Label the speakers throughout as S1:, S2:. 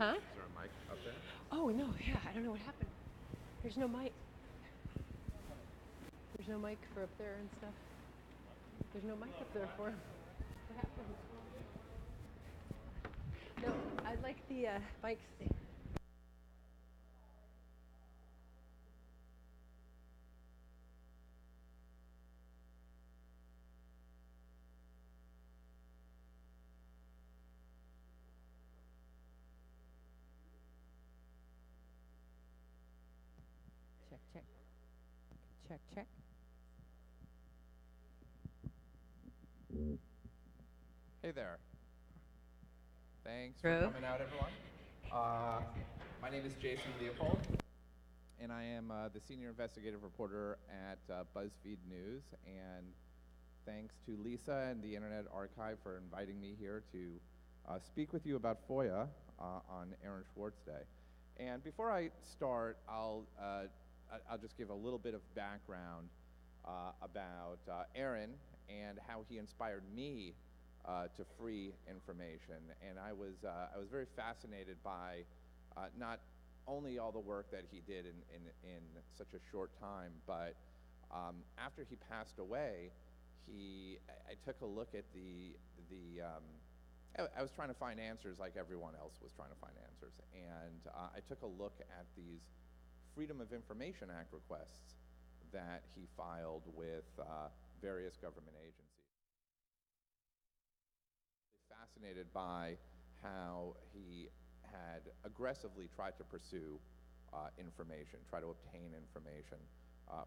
S1: Huh?
S2: Is there a mic up there?
S1: Oh, no, yeah, I don't know what happened. There's no mic. There's no mic for up there and stuff. There's no mic up there for him. What happened? No, I'd like the mic stand. Check, check. Check, check.
S2: Hey there. Thanks
S1: Hello.
S2: for coming out, everyone. My name is Jason Leopold, and I am the senior investigative reporter at BuzzFeed News. And thanks to Lisa and the Internet Archive for inviting me here to speak with you about FOIA on Aaron Swartz Day. And before I start, I'll just give a little bit of background about Aaron and how he inspired me to free information. And I was very fascinated by not only all the work that he did in such a short time, but after he passed away, I took a look at I was trying to find answers like everyone else was trying to find answers, and I took a look at these Freedom of Information Act requests that he filed with various government agencies. Fascinated by how he had aggressively tried to pursue information, try to obtain information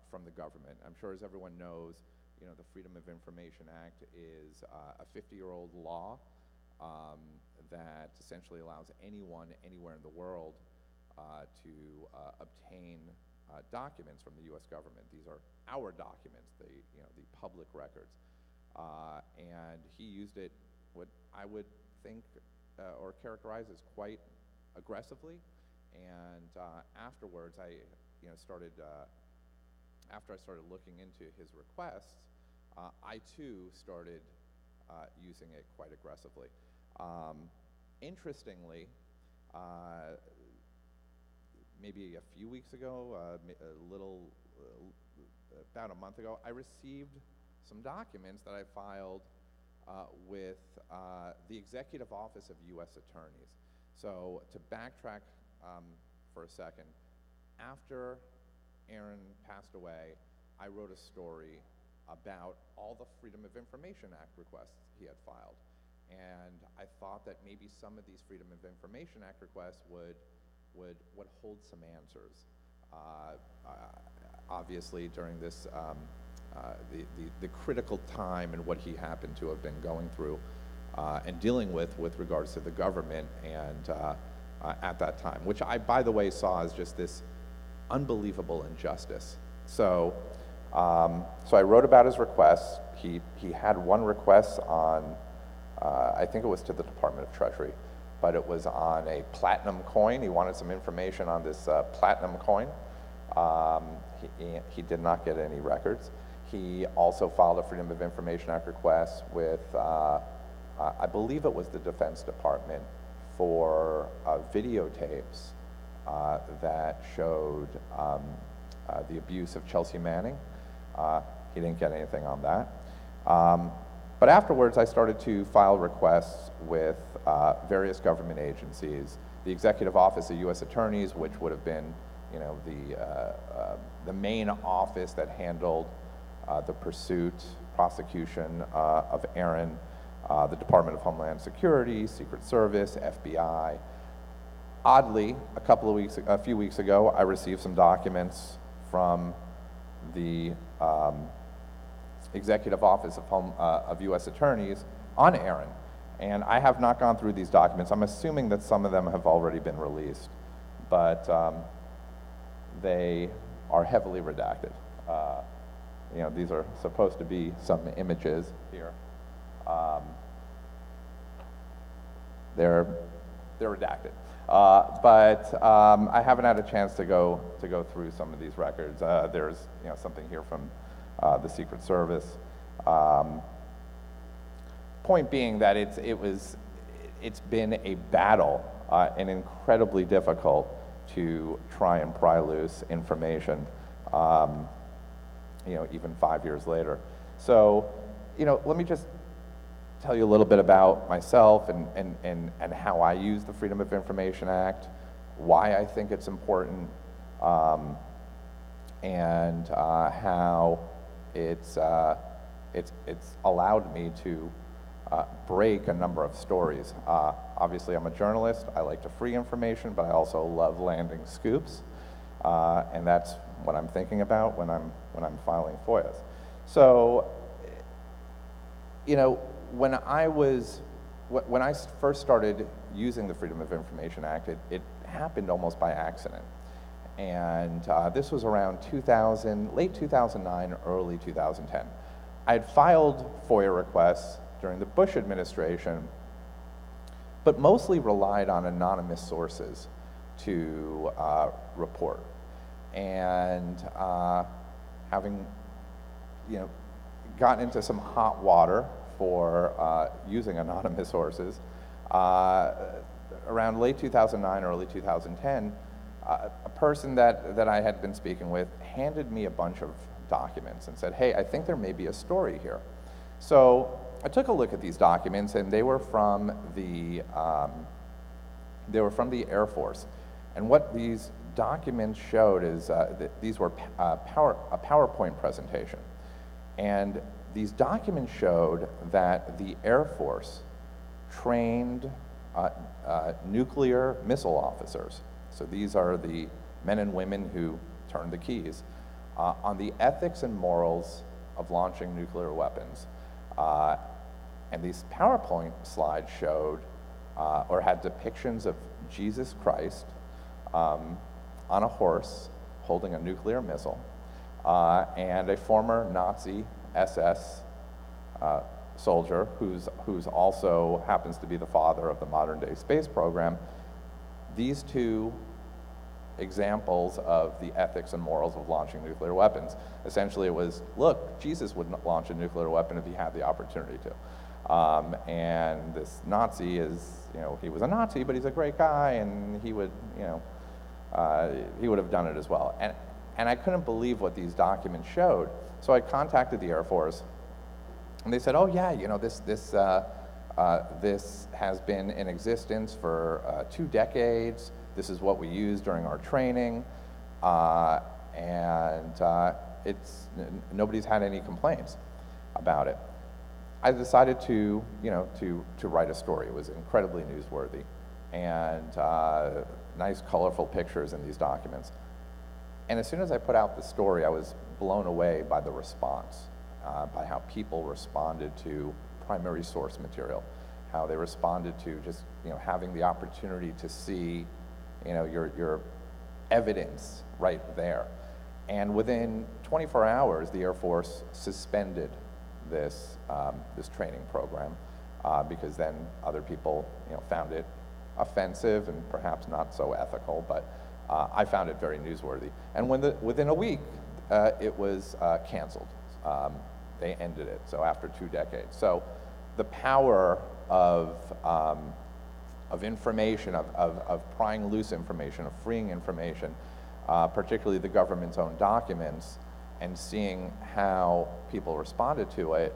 S2: from the government. I'm sure, as everyone knows, the Freedom of Information Act is a 50-year-old law that essentially allows anyone, anywhere in the world, to obtain documents from the U.S. government. These are our documents, the public records, and he used it, what I would think or characterize as quite aggressively. And afterwards, after I started looking into his requests, I too started using it quite aggressively. Interestingly, maybe a few weeks ago, about a month ago, I received some documents that I filed with the Executive Office of U.S. Attorneys. So to backtrack for a second, after Aaron passed away, I wrote a story about all the Freedom of Information Act requests he had filed. And I thought that maybe some of these Freedom of Information Act requests would hold some answers. Obviously, during this the critical time and what he happened to have been going through and dealing with regards to the government and at that time, which I, by the way, saw as just this unbelievable injustice. So I wrote about his requests. He had one request on, I think it was to the Department of Treasury, but it was on a platinum coin. He wanted some information on this platinum coin. He did not get any records. He also filed a Freedom of Information Act request with, I believe it was the Defense Department, for videotapes that showed the abuse of Chelsea Manning. He didn't get anything on that. But afterwards, I started to file requests with various government agencies, the Executive Office of U.S. Attorneys, which would have been, the main office that handled the pursuit, prosecution of Aaron, the Department of Homeland Security, Secret Service, FBI. Oddly, a few weeks ago, I received some documents from the Executive Office of U.S. Attorneys on Aaron, and I have not gone through these documents. I'm assuming that some of them have already been released, but they are heavily redacted. These are supposed to be some images here. They're redacted. But I haven't had a chance to go through some of these records. There's something here from the Secret Service. Point being that it's been a battle and incredibly difficult to try and pry loose information, even 5 years later. So, let me just tell you a little bit about myself and how I use the Freedom of Information Act, why I think it's important, and how it's allowed me to break a number of stories. Obviously, I'm a journalist. I like to free information, but I also love landing scoops, and that's what I'm thinking about when I'm filing FOIAs. So, when I first started using the Freedom of Information Act, it happened almost by accident. And this was around late 2009, early 2010. I had filed FOIA requests during the Bush administration, but mostly relied on anonymous sources to report. And having, gotten into some hot water for using anonymous sources, around late 2009, early 2010, a person that I had been speaking with handed me a bunch of documents and said, hey, I think there may be a story here. So I took a look at these documents, and they were from the Air Force. And what these documents showed is that these were a PowerPoint presentation. And these documents showed that the Air Force trained nuclear missile officers. So these are the men and women who turn the keys on the ethics and morals of launching nuclear weapons. And these PowerPoint slides showed or had depictions of Jesus Christ on a horse holding a nuclear missile, and a former Nazi SS soldier who's also happens to be the father of the modern day space program. These two examples of the ethics and morals of launching nuclear weapons. Essentially it was, look, Jesus wouldn't launch a nuclear weapon if he had the opportunity to. And this Nazi is, he was a Nazi, but he's a great guy, and he would, he would have done it as well. And I couldn't believe what these documents showed. So I contacted the Air Force, and they said, oh yeah, this has been in existence for 2 decades. This is what we use during our training, and nobody's had any complaints about it. I decided to write a story. It was incredibly newsworthy, and nice, colorful pictures in these documents. And as soon as I put out the story, I was blown away by the response, by how people responded to primary source material, how they responded to just having the opportunity to see your evidence right there. And within 24 hours, the Air Force suspended this training program because then other people found it offensive and perhaps not so ethical, but I found it very newsworthy. And within a week, it was canceled. They ended it, so after 2 decades. So the power of information, of prying loose information, of freeing information, particularly the government's own documents, and seeing how people responded to it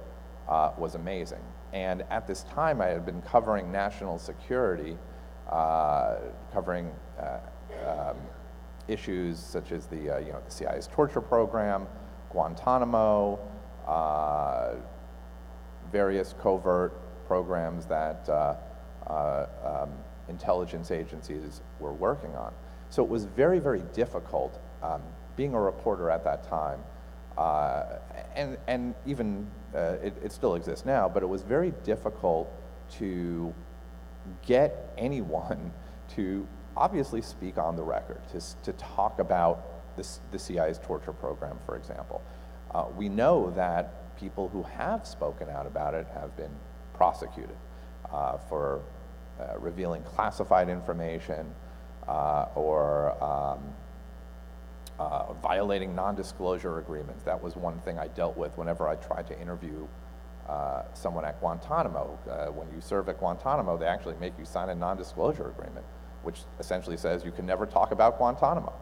S2: was amazing. And at this time, I had been covering national security, covering issues such as the CIA's torture program, Guantanamo, various covert programs that intelligence agencies were working on. So it was very, very difficult being a reporter at that time, and even it still exists now, but it was very difficult to get anyone to obviously speak on the record, to talk about the CIA's torture program, for example. We know that people who have spoken out about it have been prosecuted for revealing classified information or violating non-disclosure agreements. That was one thing I dealt with whenever I tried to interview someone at Guantanamo. When you serve at Guantanamo, they actually make you sign a non-disclosure agreement. which essentially says you can never talk about Guantanamo.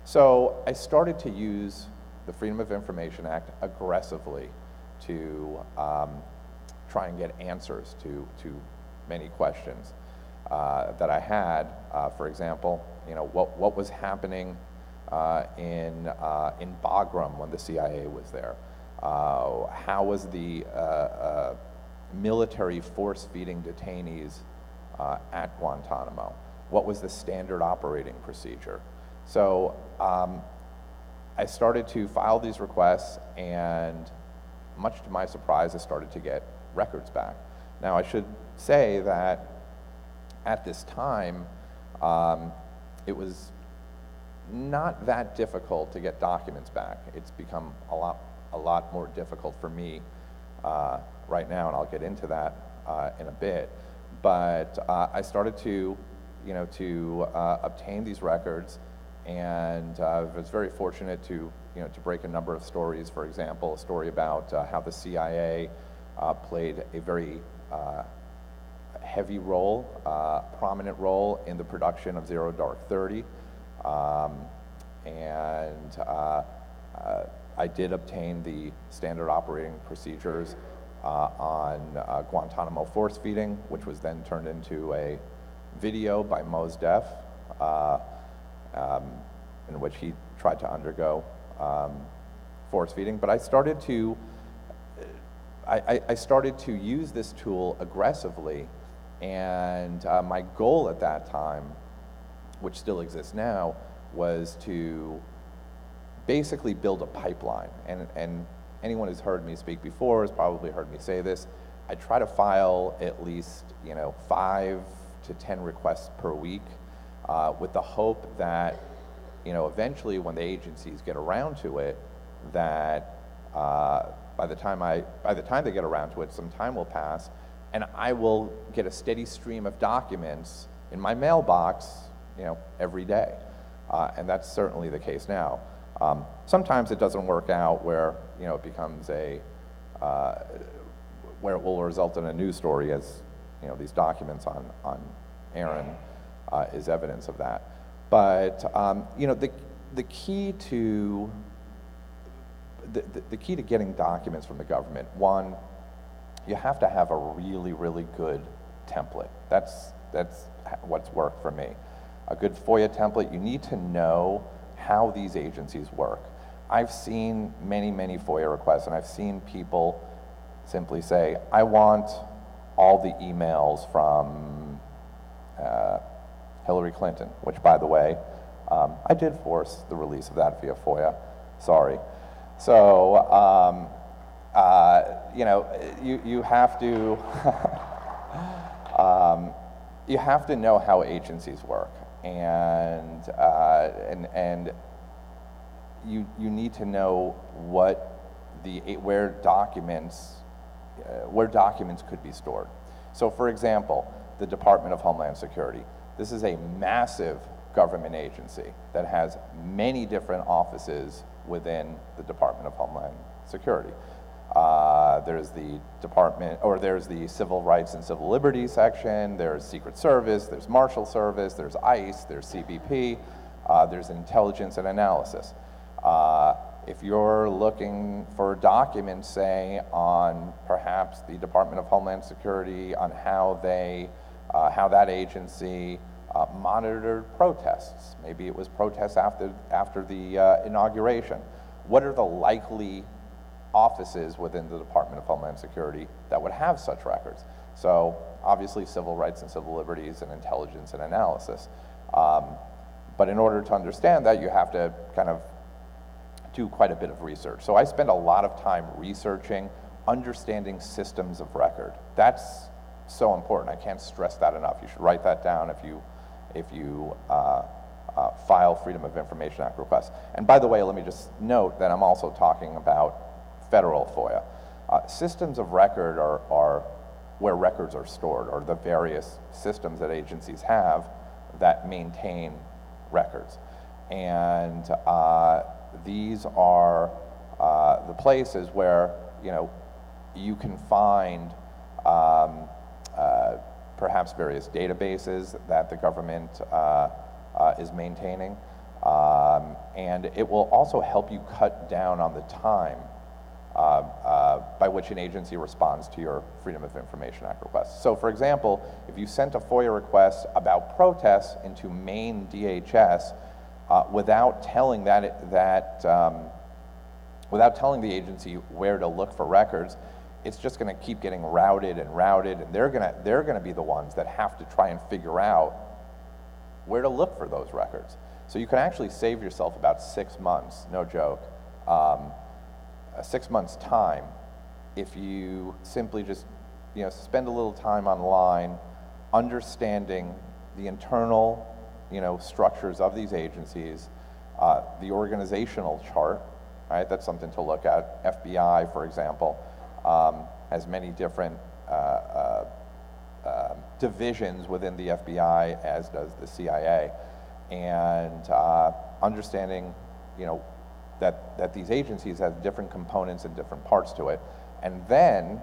S2: So I started to use the Freedom of Information Act aggressively to try and get answers to many questions that I had. For example, what was happening in Bagram when the CIA was there? How was the military force-feeding detainees at Guantanamo? What was the standard operating procedure? So I started to file these requests, and much to my surprise, I started to get records back. Now, I should say that at this time, it was not that difficult to get documents back. It's become a lot more difficult for me right now, and I'll get into that in a bit. But I started to, obtain these records, and I was very fortunate to break a number of stories. For example, a story about how the CIA played a very heavy role, prominent role in the production of Zero Dark 30. I did obtain the standard operating procedures on Guantanamo force feeding, which was then turned into a video by Mos Def, in which he tried to undergo force feeding. But I started to use this tool aggressively, and my goal at that time, which still exists now, was to basically build a pipeline. And anyone who's heard me speak before has probably heard me say this. I try to file at least 5 to 10 requests per week, with the hope that eventually when the agencies get around to it, that by the time they get around to it, some time will pass, and I will get a steady stream of documents in my mailbox every day. And that's certainly the case now. Sometimes it doesn't work out where it becomes where it will result in a news story, as these documents on Aaron is evidence of that. But the key to getting documents from the government, one, you have to have a really, really good template. That's what's worked for me. A good FOIA template. You need to know how these agencies work. I've seen many, many FOIA requests, and I've seen people simply say, I want all the emails from Hillary Clinton, which, by the way, I did force the release of that via FOIA. Sorry. So, you have to you have to know how agencies work, and you need to know where documents could be stored. So, for example, the Department of Homeland Security. This is a massive government agency that has many different offices within the Department of Homeland Security. There's the Civil Rights and Civil Liberties section, there's Secret Service, there's Marshal Service, there's ICE, there's CBP, there's Intelligence and Analysis. If you're looking for documents, say, on perhaps the Department of Homeland Security, on how that agency monitored protests, maybe it was protests after the inauguration, what are the likely offices within the Department of Homeland Security that would have such records? So obviously Civil Rights and Civil Liberties and Intelligence and Analysis. But in order to understand that, you have to kind of do quite a bit of research. So I spend a lot of time researching, understanding systems of record. That's so important. I can't stress that enough. You should write that down if you file Freedom of Information Act requests. And by the way, let me just note that I'm also talking about federal FOIA. Systems of record are where records are stored, or the various systems that agencies have that maintain records. And these are the places where you can find perhaps various databases that the government is maintaining. And it will also help you cut down on the time by which an agency responds to your Freedom of Information Act request. So for example, if you sent a FOIA request about protests into Maine DHS without telling without telling the agency where to look for records, it's just going to keep getting routed, and they're going to be the ones that have to try and figure out where to look for those records. So you can actually save yourself about 6 months, no joke, 6 months time if you simply just spend a little time online understanding the internal structures of these agencies, the organizational chart, right? That's something to look at. FBI, for example, has many different divisions within the FBI, as does the CIA, and understanding, that these agencies have different components and different parts to it, and then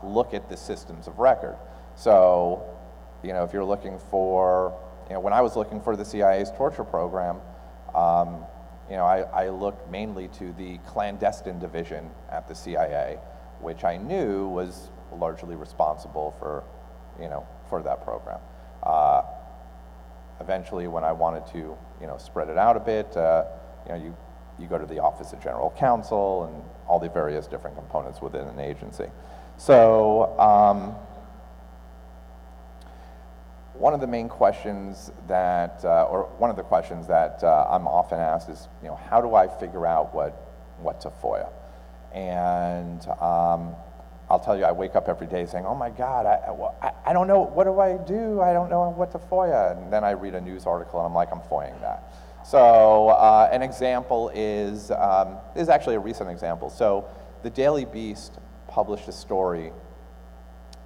S2: look at the systems of record. So, if you're looking for, when I was looking for the CIA's torture program, I looked mainly to the clandestine division at the CIA, which I knew was largely responsible for, for that program. Eventually, when I wanted to, spread it out a bit, you go to the Office of General Counsel and all the various different components within an agency. So one of the main questions that, or one of the questions that I'm often asked is, how do I figure out what to FOIA? And I'll tell you, I wake up every day saying, oh my God, I don't know, what do I do? I don't know what to FOIA. And then I read a news article and I'm like, I'm FOIAing that. So an example is actually a recent example. So the Daily Beast published a story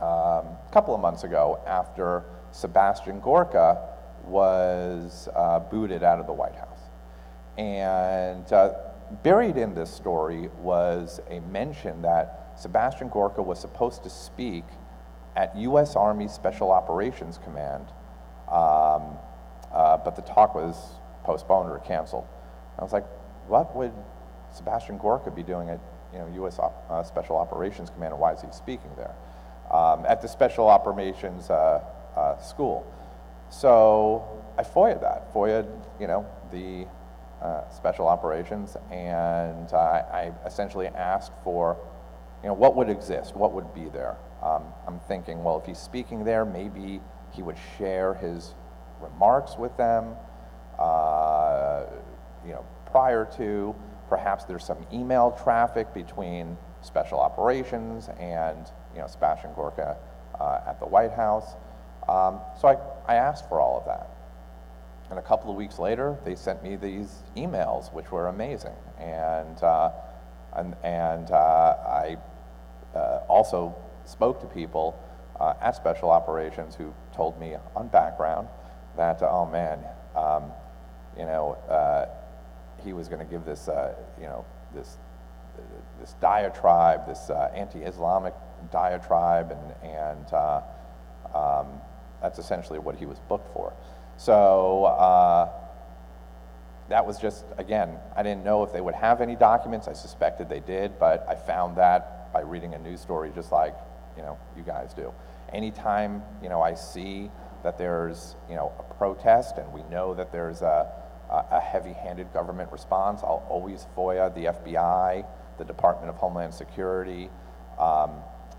S2: a couple of months ago after Sebastian Gorka was booted out of the White House. And buried in this story was a mention that Sebastian Gorka was supposed to speak at U.S. Army Special Operations Command, but the talk was postponed or canceled. I was like, what would Sebastian Gorka be doing at U.S. Special Operations Command, and why is he speaking there? At the Special Operations School. So I FOIA'd that, the Special Operations, and I essentially asked for, what would exist, what would be there? I'm thinking, well, if he's speaking there, maybe he would share his remarks with them, prior to, perhaps there's some email traffic between Special Operations and, Sebastian Gorka at the White House. So I asked for all of that. And a couple of weeks later, they sent me these emails, which were amazing. And I also spoke to people at Special Operations who told me on background that, oh man, he was going to give this, this diatribe, this anti-Islamic diatribe, and that's essentially what he was booked for. So that was just, again, I didn't know if they would have any documents. I suspected they did, but I found that by reading a news story just like, you guys do. Anytime, I see that there's, a protest and we know that there's a heavy-handed government response, I'll always FOIA the FBI, the Department of Homeland Security,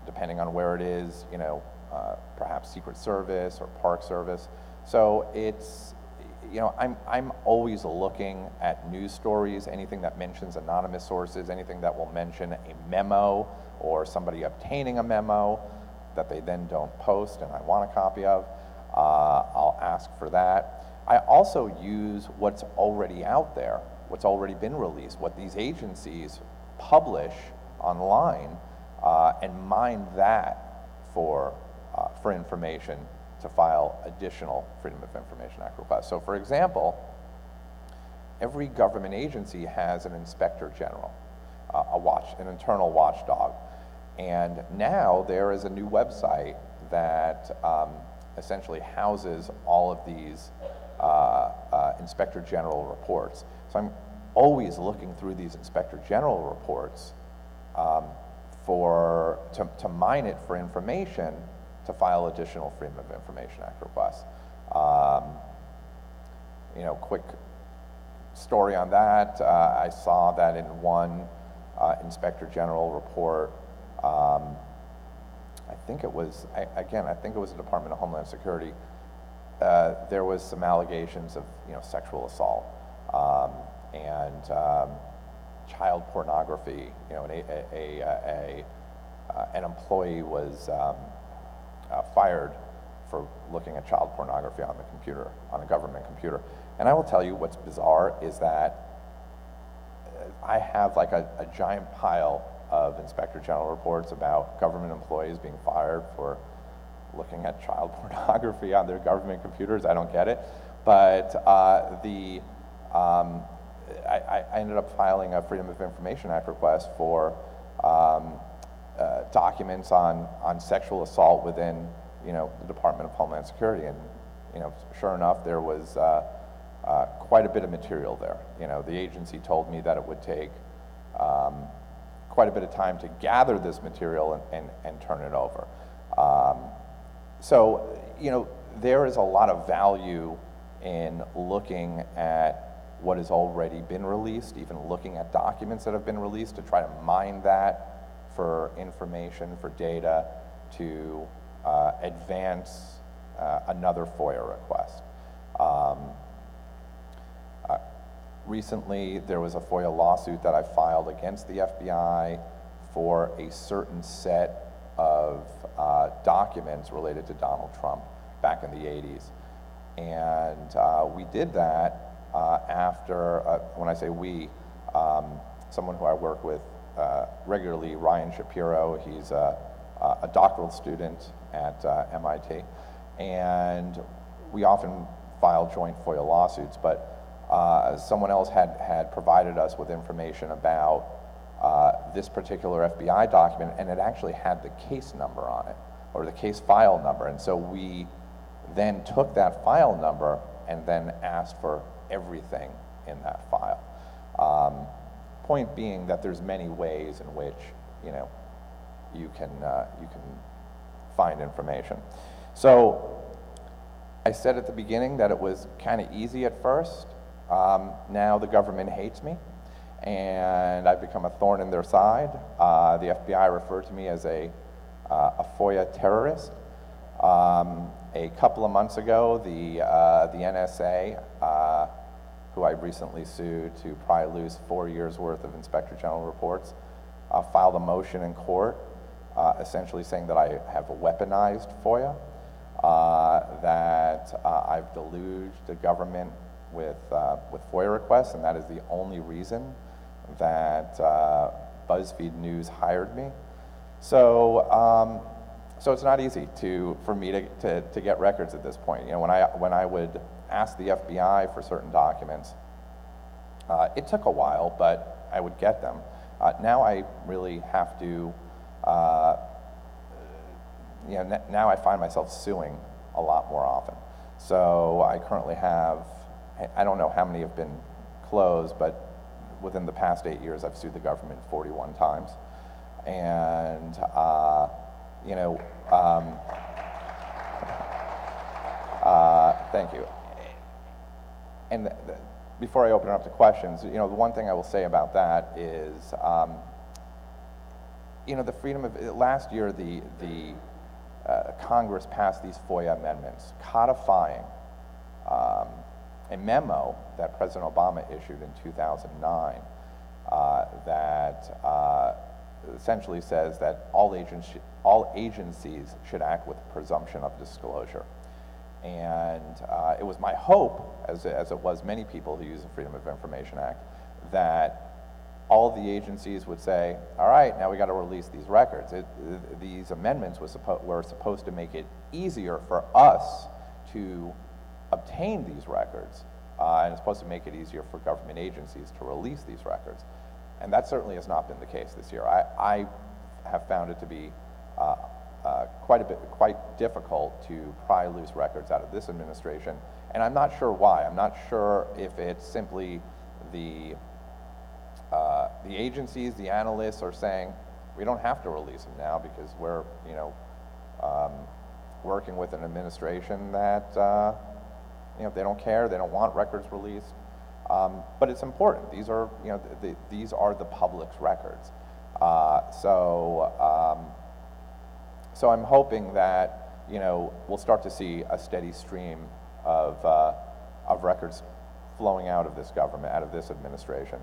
S2: depending on where it is, perhaps Secret Service or Park Service. So it's, I'm always looking at news stories, anything that mentions anonymous sources, anything that will mention a memo or somebody obtaining a memo that they then don't post and I want a copy of. I'll ask for that. I also use what's already out there, what's already been released, what these agencies publish online, and mine that for information to file additional Freedom of Information Act requests. So for example, every government agency has an inspector general, an internal watchdog. And now there is a new website
S3: that essentially houses all of these Inspector General reports. So I'm always looking through these Inspector General reports to mine it for information to file additional Freedom of Information Act requests. Quick story on that. I saw that in one Inspector General report, I think it was the Department of Homeland Security. There was some allegations of sexual assault and child pornography. An employee was fired for looking at child pornography on the computer, on a government computer. And I will tell you what's bizarre is that I have like a giant pile of Inspector General reports about government employees being fired for looking at child pornography on their government computers. I don't get it. But I ended up filing a Freedom of Information Act request for documents on sexual assault within the Department of Homeland Security. And sure enough, there was quite a bit of material there. The agency told me that it would take quite a bit of time to gather this material and turn it over. So there is a lot of value in looking at what has already been released, even looking at documents that have been released to try to mine that for information, for data, to advance another FOIA request. Recently, there was a FOIA lawsuit that I filed against the FBI for a certain set of documents related to Donald Trump back in the 80s. And we did that after, when I say we, someone who I work with regularly, Ryan Shapiro. He's a doctoral student at MIT. And we often file joint FOIA lawsuits, but someone else had provided us with information about this particular FBI document, and it actually had the case number on it, or the case file number. And so we then took that file number and then asked for everything in that file. Point being that there's many ways in which you can find information. So I said at the beginning that it was kind of easy at first. Now the government hates me, and I've become a thorn in their side. The FBI referred to me as a FOIA terrorist. A couple of months ago, the NSA, who I recently sued to pry loose 4 years worth of Inspector General reports, filed a motion in court essentially saying that I have weaponized FOIA, that I've deluged the government with FOIA requests, and that is the only reason that BuzzFeed News hired me. So it's not easy for me to get records at this point. When I would ask the FBI for certain documents, it took a while, but I would get them. Now I really have to, now I find myself suing a lot more often. So I currently have, I don't know how many have been closed, but within the past 8 years, I've sued the government 41 times. And, thank you. And before I open it up to questions, the one thing I will say about that is, the freedom of, last year, the Congress passed these FOIA amendments codifying a memo that President Obama issued in 2009 that essentially says that all agencies should act with presumption of disclosure. And it was my hope, as it was many people who use the Freedom of Information Act, that all the agencies would say, all right, now we got to release these records. These amendments were supposed to make it easier for us to obtain these records, and it's supposed to make it easier for government agencies to release these records. And that certainly has not been the case this year. I have found it to be quite difficult to pry loose records out of this administration, and I'm not sure why. I'm not sure if it's simply the agencies, the analysts are saying, we don't have to release them now because we're, working with an administration that, they don't care, they don't want records released. But it's important. These are, these are the public's records. So I'm hoping that, we'll start to see a steady stream of records flowing out of this government, out of this administration,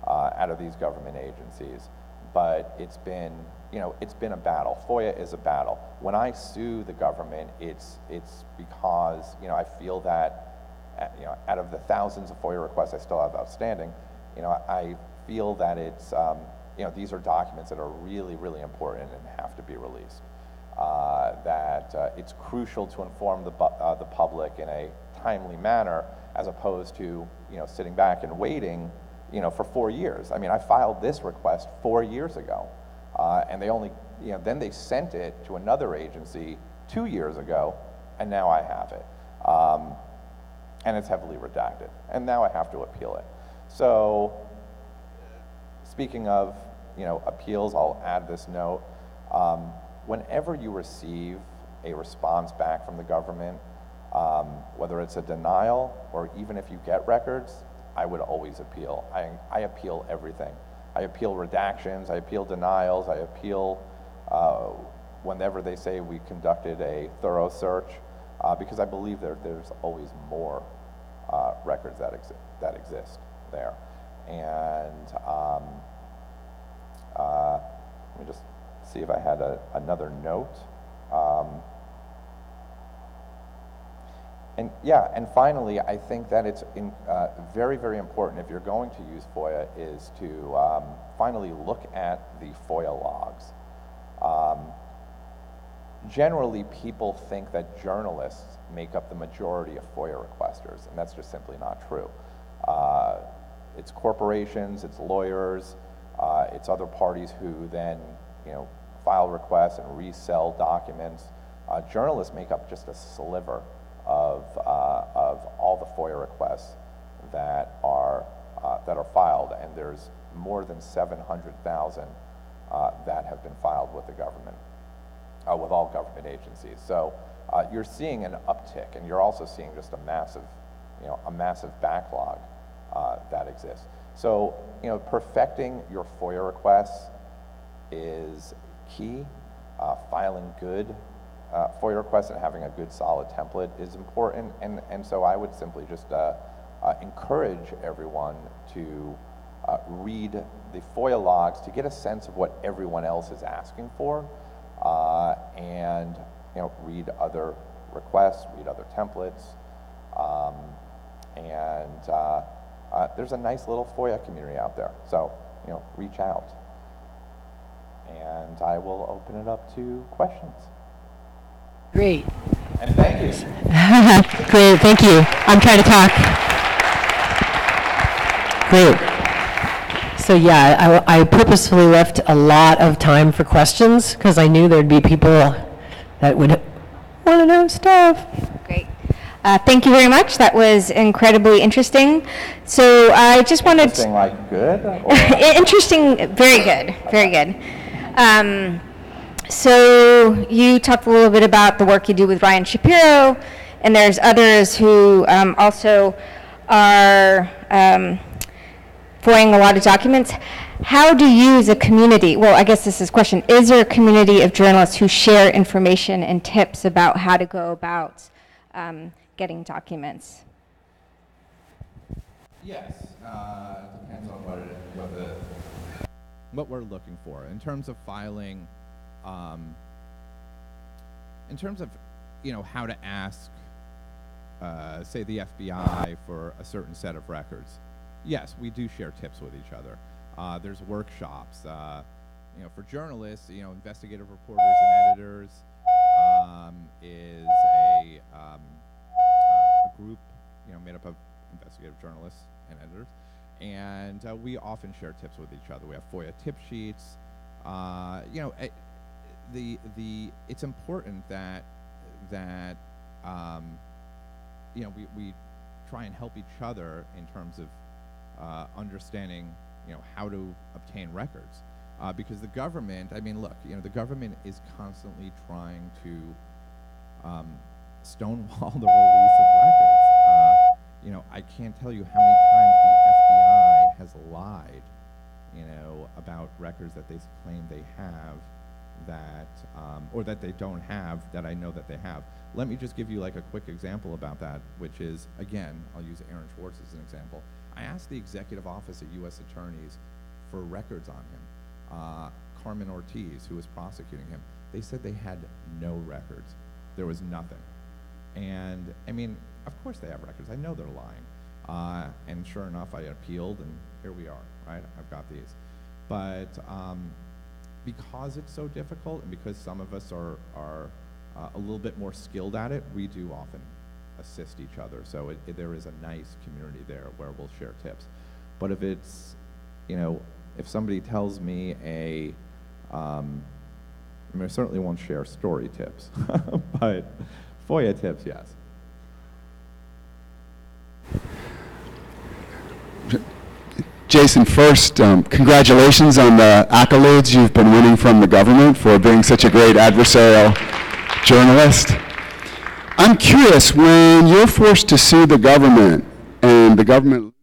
S3: out of these government agencies. But it's been a battle. FOIA is a battle. When I sue the government, it's because, I feel that, out of the thousands of FOIA requests I still have outstanding, I feel that it's, these are documents that are really, really important and have to be released. That it's crucial to inform the public in a timely manner, as opposed to, sitting back and waiting, for 4 years. I mean, I filed this request 4 years ago, and they only, then they sent it to another agency 2 years ago, and now I have it. And it's heavily redacted, and now I have to appeal it. So, speaking of, appeals, I'll add this note. Whenever you receive a response back from the government, whether it's a denial or even if you get records, I would always appeal. I appeal everything. I appeal redactions, I appeal denials, I appeal whenever they say we conducted a thorough search, because I believe there's always more records that exist there. And let me just see if I had another note. And finally, I think that it's very, very important, if you're going to use FOIA, is to finally look at the FOIA logs. Generally, people think that journalists make up the majority of FOIA requesters, and that's just simply not true. It's corporations, it's lawyers, it's other parties who then, file requests and resell documents. Journalists make up just a sliver of all the FOIA requests that are filed, and there's more than 700,000 that have been filed with the government, with all government agencies. So you're seeing an uptick, and you're also seeing just a massive backlog that exists. So perfecting your FOIA requests is key. Filing good FOIA requests and having a good solid template is important, and so I would simply just encourage everyone to read the FOIA logs to get a sense of what everyone else is asking for, and read other requests, read other templates, and there's a nice little FOIA community out there, so reach out. And I will open it up to questions.
S4: Great.
S3: And thank you.
S4: Great, thank you. I'm trying to talk. Great. So yeah, I purposefully left a lot of time for questions because I knew there'd be people that would want to know stuff.
S5: Great. Thank you very much. That was incredibly interesting. So I just wanted
S3: Interesting, like good? Or?
S5: Interesting, very good, very good. So you talked a little bit about the work you do with Ryan Shapiro, and there's others who also are FOIAing a lot of documents. How do you as a community, well, I guess this is a question, is there a community of journalists who share information and tips about how to go about getting documents?
S2: Yes, depends on what we're looking for in terms of filing. In terms of how to ask, say, the FBI for a certain set of records. Yes, we do share tips with each other. There's workshops. For journalists, investigative reporters and editors is a group, made up of investigative journalists and editors, and we often share tips with each other. We have FOIA tip sheets. it's important that we try and help each other in terms of understanding how to obtain records, because the government, I mean, look, the government is constantly trying to stonewall the release of records. I can't tell you how many times the FBI has lied, about records that they claim they have that, or that they don't have, that I know that they have. Let me just give you like a quick example about that, which is, again, I'll use Aaron Swartz as an example. I asked the executive office of U.S. attorneys for records on him. Carmen Ortiz, who was prosecuting him, they said they had no records. There was nothing. And I mean, of course they have records. I know they're lying. And sure enough, I appealed, and here we are, right? I've got these. But because it's so difficult, and because some of us are a little bit more skilled at it, we do often assist each other. So there is a nice community there where we'll share tips. But if it's, if somebody tells me I certainly won't share story tips, but FOIA tips, yes.
S6: Jason, first, congratulations on the accolades you've been winning from the government for being such a great adversarial journalist. I'm curious, when you're forced to sue the government and the government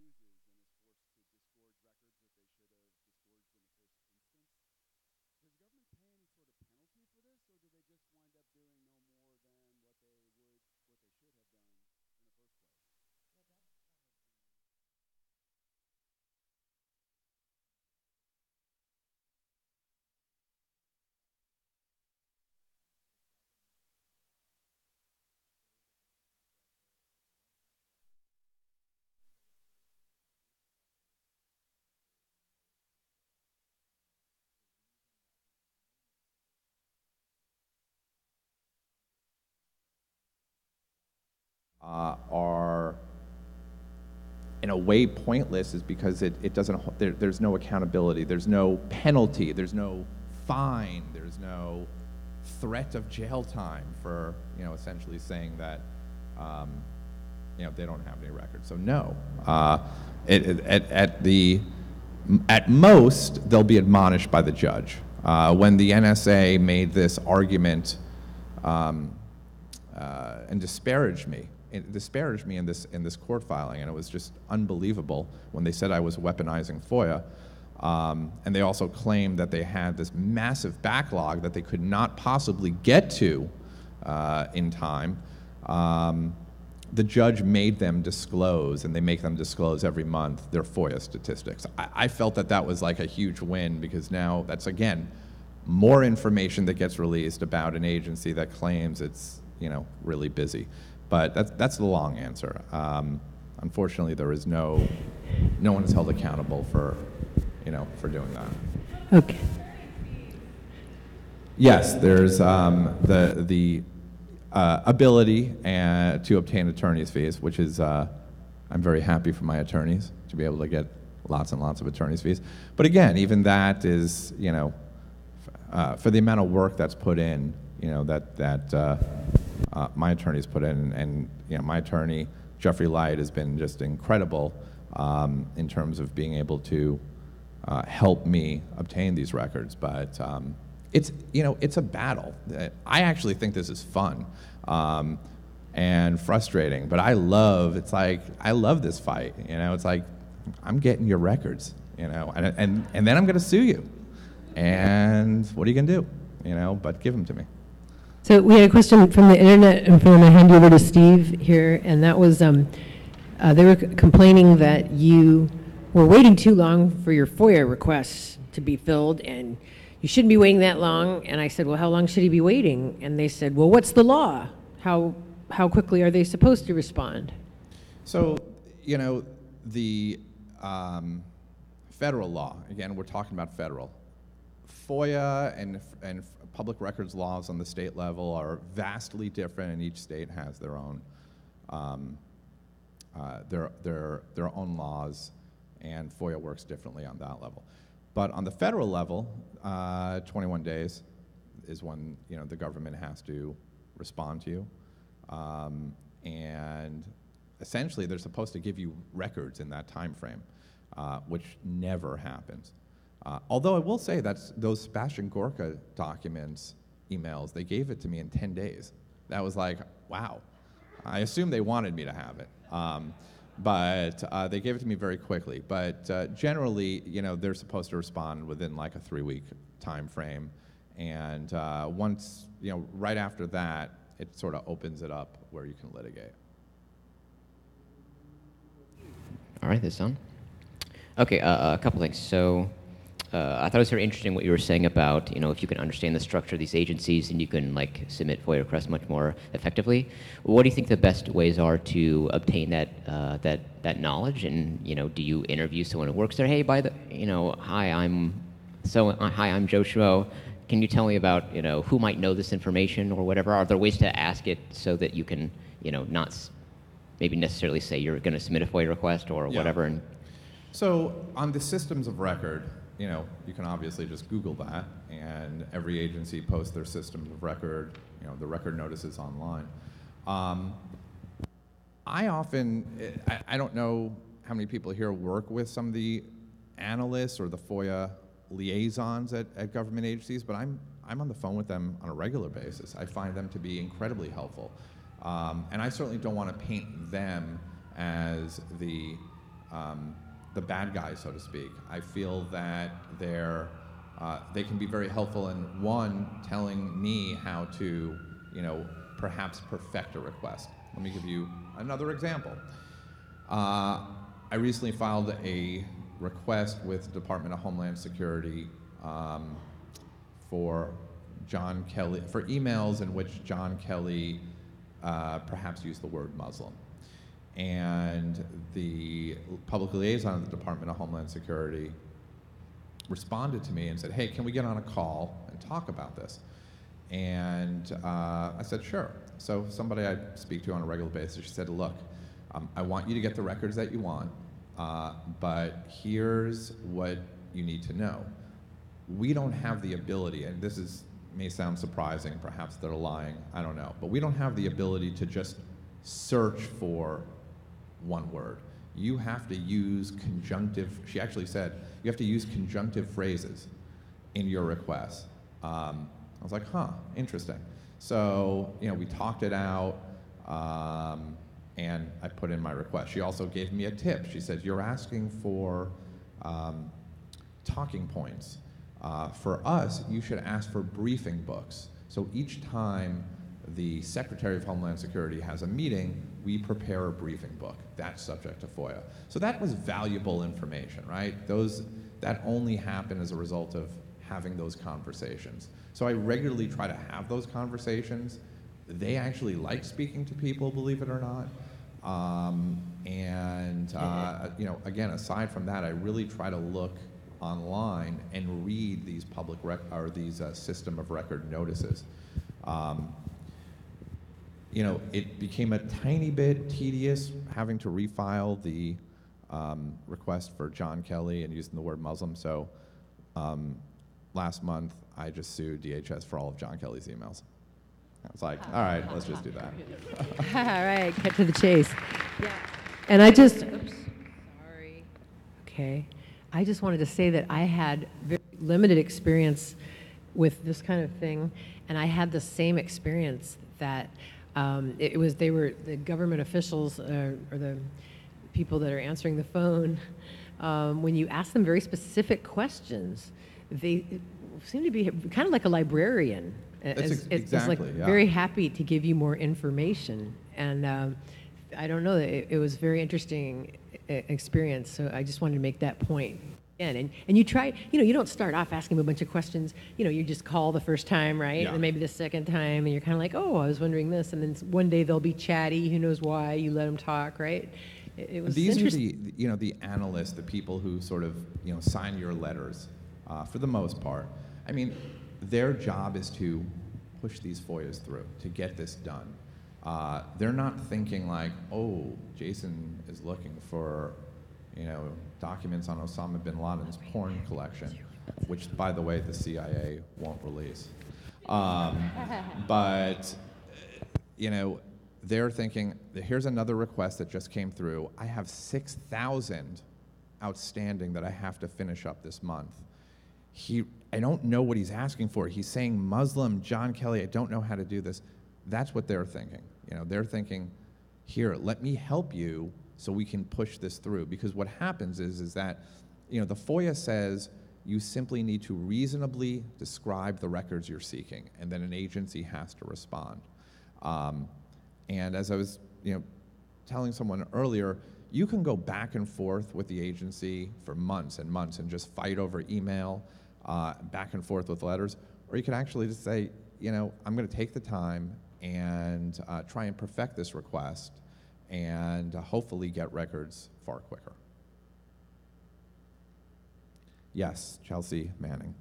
S2: are in a way pointless is because it doesn't, there's no accountability, there's no penalty, there's no fine, there's no threat of jail time for, essentially saying that, they don't have any records. So no, at most, they'll be admonished by the judge. When the NSA made this argument and disparaged me in this court filing, and it was just unbelievable when they said I was weaponizing FOIA. And they also claimed that they had this massive backlog that they could not possibly get to in time. The judge made them disclose, and they make them disclose every month, their FOIA statistics. I felt that that was like a huge win, because now that's, again, more information that gets released about an agency that claims it's really busy. But that's the long answer. Unfortunately, there is no one is held accountable for doing that.
S4: Okay.
S2: Yes, there's the ability to obtain attorney's fees, which is I'm very happy for my attorneys to be able to get lots and lots of attorney's fees. But again, even that is for the amount of work that's put in, that my attorneys put in, and my attorney Jeffrey Light has been just incredible in terms of being able to help me obtain these records. But it's a battle. I actually think this is fun and frustrating, but I love this fight. It's like, I'm getting your records, and then I'm going to sue you, and what are you going to do? But give them to me.
S4: So we had a question from the internet, and I'm going to hand you over to Steve here, and that was, they were complaining that you were waiting too long for your FOIA requests to be filled, and you shouldn't be waiting that long. And I said, well, how long should he be waiting? And they said, well, what's the law? How quickly are they supposed to respond?
S2: So, the federal law, again, we're talking about federal. FOIA and public records laws on the state level are vastly different, and each state has their own their own laws, and FOIA works differently on that level. But on the federal level, 21 days,
S3: is when the government has to respond to you, and essentially they're supposed to give you records in that time frame, which never happens. Although I will say those Sebastian Gorka documents, emails, they gave it to me in 10 days. That was like, wow. I assume they wanted me to have it. But they gave it to me very quickly. But generally, they're supposed to respond within like a 3-week time frame. And once, right after that, it sort of opens it up where you can litigate.
S7: All right, this on. Okay, a couple things. So I thought it was very interesting what you were saying about, if you can understand the structure of these agencies and you can submit FOIA requests much more effectively. What do you think the best ways are to obtain that knowledge? And do you interview someone who works there? Hey, hi, I'm Joe Schmo. Can you tell me about who might know this information or whatever? Are there ways to ask it so that you can not maybe necessarily say you're going to submit a FOIA request or whatever? And
S3: so on the systems of record, you can obviously just Google that, and every agency posts their systems of record, the record notices online. I don't know how many people here work with some of the analysts or the FOIA liaisons at government agencies, but I'm on the phone with them on a regular basis. I find them to be incredibly helpful. And I certainly don't want to paint them as the bad guys, so to speak. I feel that they can be very helpful in, one, telling me how to, perhaps perfect a request. Let me give you another example. I recently filed a request with the Department of Homeland Security for John Kelly, for emails in which John Kelly perhaps used the word Muslim. And the public liaison of the Department of Homeland Security responded to me and said, hey, can we get on a call and talk about this? And I said, sure. So somebody I speak to on a regular basis, she said, look, I want you to get the records that you want, but here's what you need to know. We don't have the ability, and may sound surprising, perhaps they're lying, I don't know, but we don't have the ability to just search for one word. You have to use conjunctive, she actually said, you have to use conjunctive phrases in your request. I was like, huh, interesting. So, we talked it out, and I put in my request. She also gave me a tip. She said, you're asking for talking points. For us, you should ask for briefing books. So each time the Secretary of Homeland Security has a meeting, we prepare a briefing book. That's subject to FOIA. So that was valuable information, right? That only happened as a result of having those conversations. So I regularly try to have those conversations. They actually like speaking to people, believe it or not. Again, aside from that, I really try to look online and read these these system of record notices. It became a tiny bit tedious having to refile the request for John Kelly and using the word Muslim. So last month, I just sued DHS for all of John Kelly's emails. I was like, all right, let's just do that.
S4: All right, cut to the chase. Yeah. And I just, sorry. Okay. I just wanted to say that I had very limited experience with this kind of thing, and I had the same experience that they were the government officials or the people that are answering the phone. When you ask them very specific questions, they seem to be kind of like a librarian. It's like very happy to give you more information, and I don't know. It was very interesting experience. So I just wanted to make that point. And you try, you don't start off asking them a bunch of questions. You just call the first time, right?
S3: Yeah.
S4: And maybe the second time, and you're kind of like, oh, I was wondering this. And then one day they'll be chatty. Who knows why? You let them talk, right? It was
S3: These
S4: interesting.
S3: are the analysts, the people who sort of sign your letters, for the most part. I mean, their job is to push these FOIAs through, to get this done. They're not thinking like, oh, Jason is looking for, documents on Osama bin Laden's porn collection, which, by the way, the CIA won't release.
S2: But, you know, they're thinking, here's another request that just came through. I have 6,000 outstanding that I have to finish up this month. I don't know what he's asking for. He's saying Muslim, John Kelly, I don't know how to do this. That's what they're thinking. You know, they're thinking, here, let me help you so we can push this through. Because what happens is that, you know, the FOIA says you simply need to reasonably describe the records you're seeking, and then an agency has to respond. And as I was, you know, telling someone earlier, you can go back and forth with the agency for months and months and just fight over email, back and forth with letters, or you can actually just say, you know, I'm going to take the time and try and perfect this request and hopefully get records far quicker. Yes, Chelsea Manning.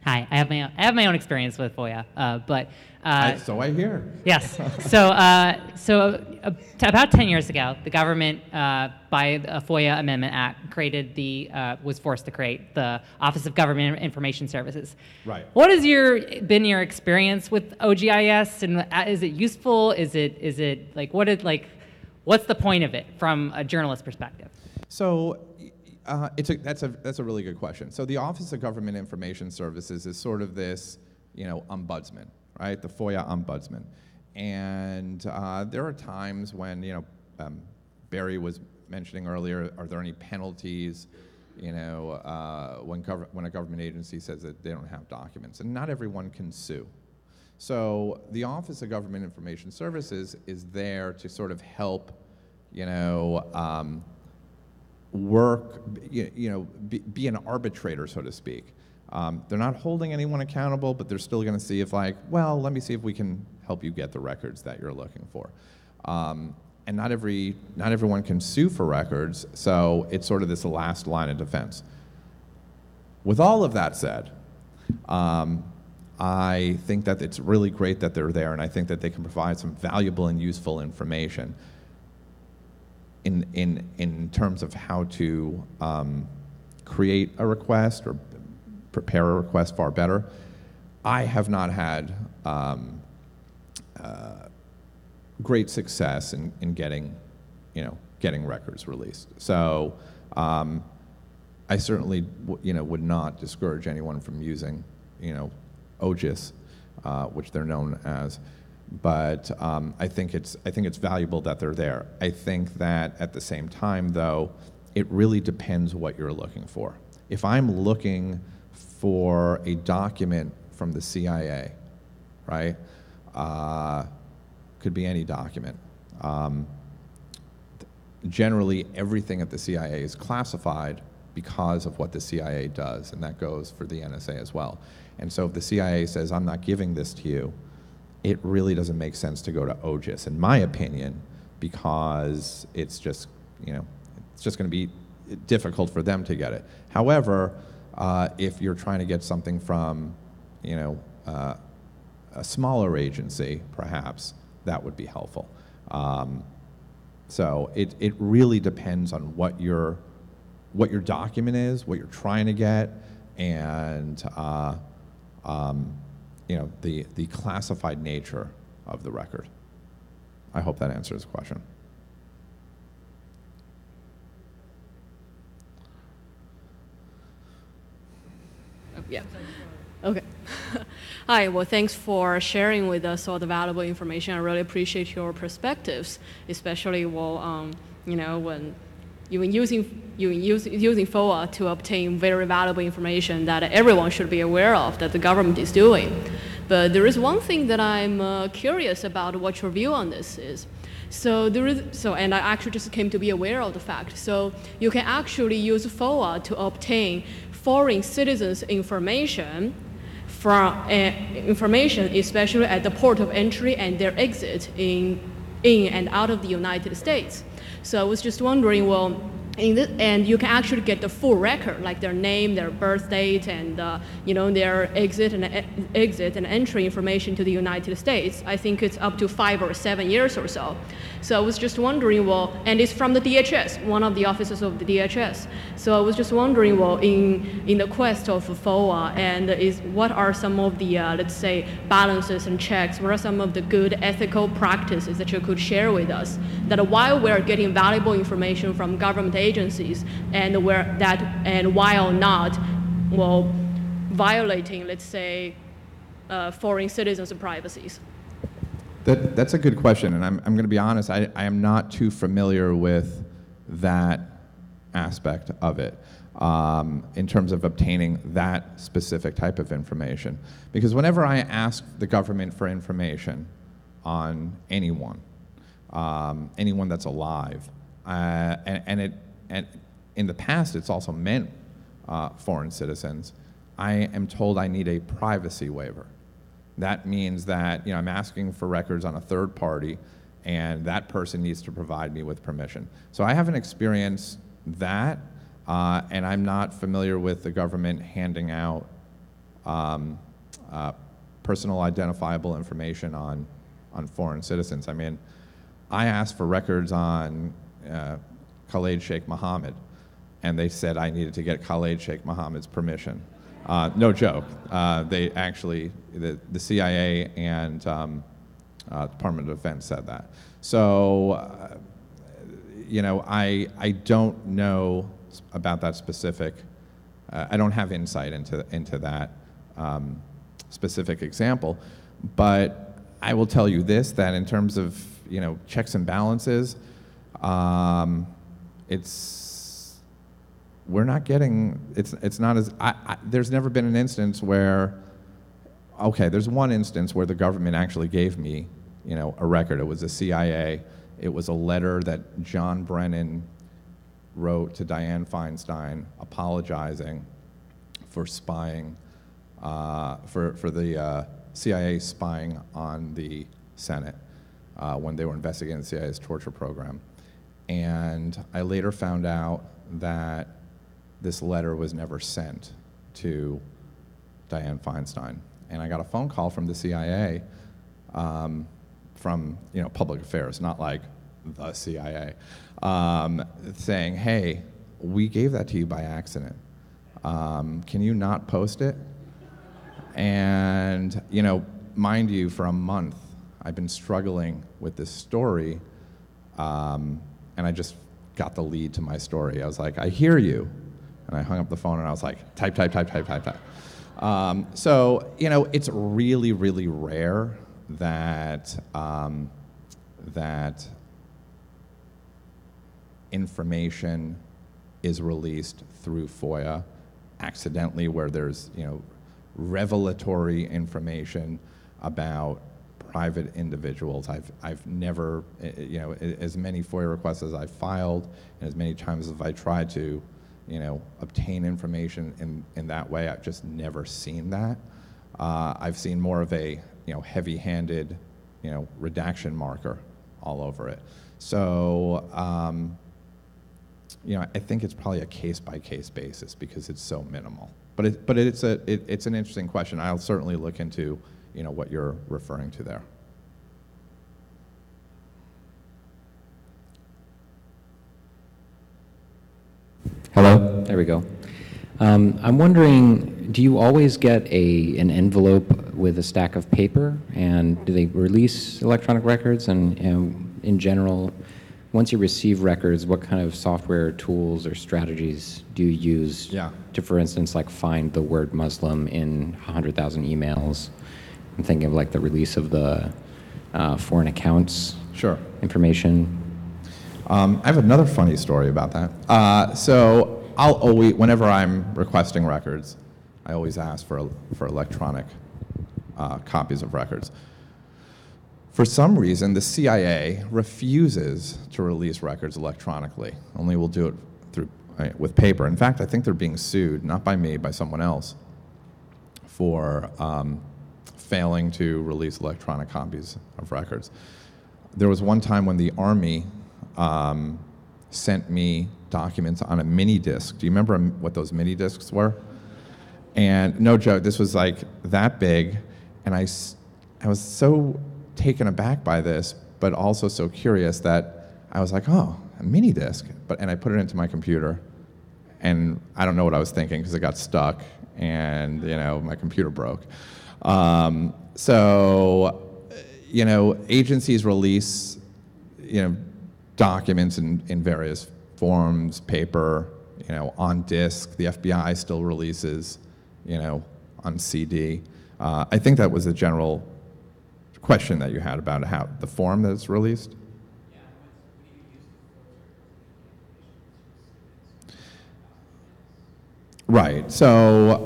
S8: Hi, I have my own experience with FOIA, but
S2: so I hear.
S8: Yes. So about 10 years ago, the government, by a FOIA Amendment Act, was forced to create the Office of Government Information Services.
S2: Right.
S8: What has been your experience with OGIS, and is it useful? Is it like what's the point of it from a journalist perspective?
S2: So. That's a really good question. So the Office of Government Information Services is sort of this, you know, ombudsman, right? The FOIA ombudsman. And there are times when, you know, Barry was mentioning earlier, are there any penalties, you know, when a government agency says that they don't have documents? And not everyone can sue. So the Office of Government Information Services is there to sort of help, you know, work, you know, be an arbitrator, so to speak. They're not holding anyone accountable, but they're still going to see if, like, well, let me see if we can help you get the records that you're looking for. And not everyone can sue for records, so it's sort of this last line of defense. With all of that said, I think that it's really great that they're there, and I think that they can provide some valuable and useful information in terms of how to create a request or prepare a request far better. I have not had great success in getting records released. So I certainly would not discourage anyone from using, you know, OGIS, which they're known as. But I think it's valuable that they're there. I think that at the same time, though, it really depends what you're looking for. If I'm looking for a document from the CIA, right? Could be any document. Generally, everything at the CIA is classified because of what the CIA does, and that goes for the NSA as well. And so if the CIA says, I'm not giving this to you, it really doesn't make sense to go to OGIS, in my opinion, because it's just, you know, it's just going to be difficult for them to get it. However, if you're trying to get something from, you know, a smaller agency, perhaps that would be helpful. So it really depends on what your document is, what you're trying to get, and you know, the classified nature of the record. I hope that answers the question.
S9: Yeah. Okay. Hi. Well, thanks for sharing with us all the valuable information. I really appreciate your perspectives, especially you know, when you're using FOIA to obtain very valuable information that everyone should be aware of that the government is doing. But there is one thing that I'm curious about what your view on this is. And I actually just came to be aware of the fact. So you can actually use FOIA to obtain foreign citizens' information especially at the port of entry and their exit in and out of the United States. So I was just wondering, well, and you can actually get the full record, like their name, their birth date, and you know, their exit and entry information to the United States. I think it's up to 5 or 7 years or so. So I was just wondering, well, and it's from the DHS, one of the officers of the DHS. So I was just wondering, well, in the quest of FOA, and what are some of the, let's say, balances and checks? What are some of the good ethical practices that you could share with us? That while we're getting valuable information from government agencies, and while not, well, violating, let's say, foreign citizens' privacies.
S2: That's a good question, and I'm going to be honest, I am not too familiar with that aspect of it in terms of obtaining that specific type of information. Because whenever I ask the government for information on anyone that's alive, and in the past it's also meant foreign citizens, I am told I need a privacy waiver. That means that I'm asking for records on a third party, and that person needs to provide me with permission. So I haven't experienced that, and I'm not familiar with the government handing out personal identifiable information on foreign citizens. I mean, I asked for records on Khaled Sheikh Mohammed, and they said I needed to get Khaled Sheikh Mohammed's permission. No joke. They actually, the CIA and Department of Defense said that. So, I don't know about that specific. I don't have insight into that specific example, but I will tell you this: that in terms of checks and balances, we're not getting, it's not as, there's never been an instance where, okay, there's one instance where the government actually gave me, a record. It was the CIA. It was a letter that John Brennan wrote to Dianne Feinstein apologizing for spying, for the CIA spying on the Senate when they were investigating the CIA's torture program. And I later found out that this letter was never sent to Dianne Feinstein. And I got a phone call from the CIA from public affairs, not like the CIA, saying, hey, we gave that to you by accident. Can you not post it? And mind you, for a month, I've been struggling with this story, and I just got the lead to my story. I was like, I hear you. And I hung up the phone and I was like, type. So, it's really, really rare that, that information is released through FOIA accidentally, where there's, revelatory information about private individuals. I've never, as many FOIA requests as I've filed, and as many times as I've tried to, obtain information in that way, I've just never seen that. I've seen more of a, heavy-handed, redaction marker all over it. So, I think it's probably a case-by-case basis because it's so minimal. But it's an interesting question. I'll certainly look into, what you're referring to there.
S10: Hello, there we go. I'm wondering, do you always get an envelope with a stack of paper, and do they release electronic records? And in general, once you receive records, what kind of software tools or strategies do you use to, for instance, like find the word Muslim in 100,000 emails? I'm thinking of like the release of the foreign accounts information.
S2: I have another funny story about that. So I'll always, whenever I'm requesting records, I always ask for electronic copies of records. For some reason, the CIA refuses to release records electronically. Only will do it through with paper. In fact, I think they're being sued, not by me, by someone else, for failing to release electronic copies of records. There was one time when the Army sent me documents on a mini disc. Do you remember what those mini discs were? And no joke, this was like that big, and I was so taken aback by this
S3: but also so curious that I was like, oh, a mini disc. And I put it into my computer, and I don't know what I was thinking because it got stuck, and my computer broke. So agencies release documents in various forms, paper, on disk. The FBI still releases, on CD. I think that was a general question that you had about how the form that it's released. Right. So,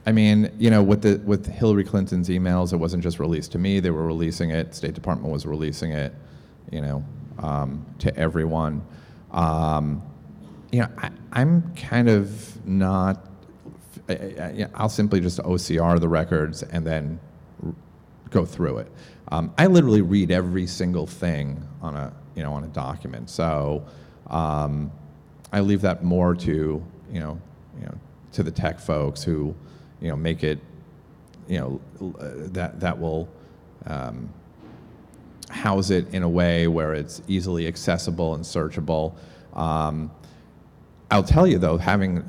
S3: with Hillary Clinton's emails, it wasn't just released to me. They were releasing it. State Department was releasing it, to everyone. I'm kind of not. I'll simply just OCR the records and then go through it. I literally read every single thing on a document. So. I leave that more to to the tech folks who make it that will house it in a way where it's easily accessible and searchable. I'll tell you though, having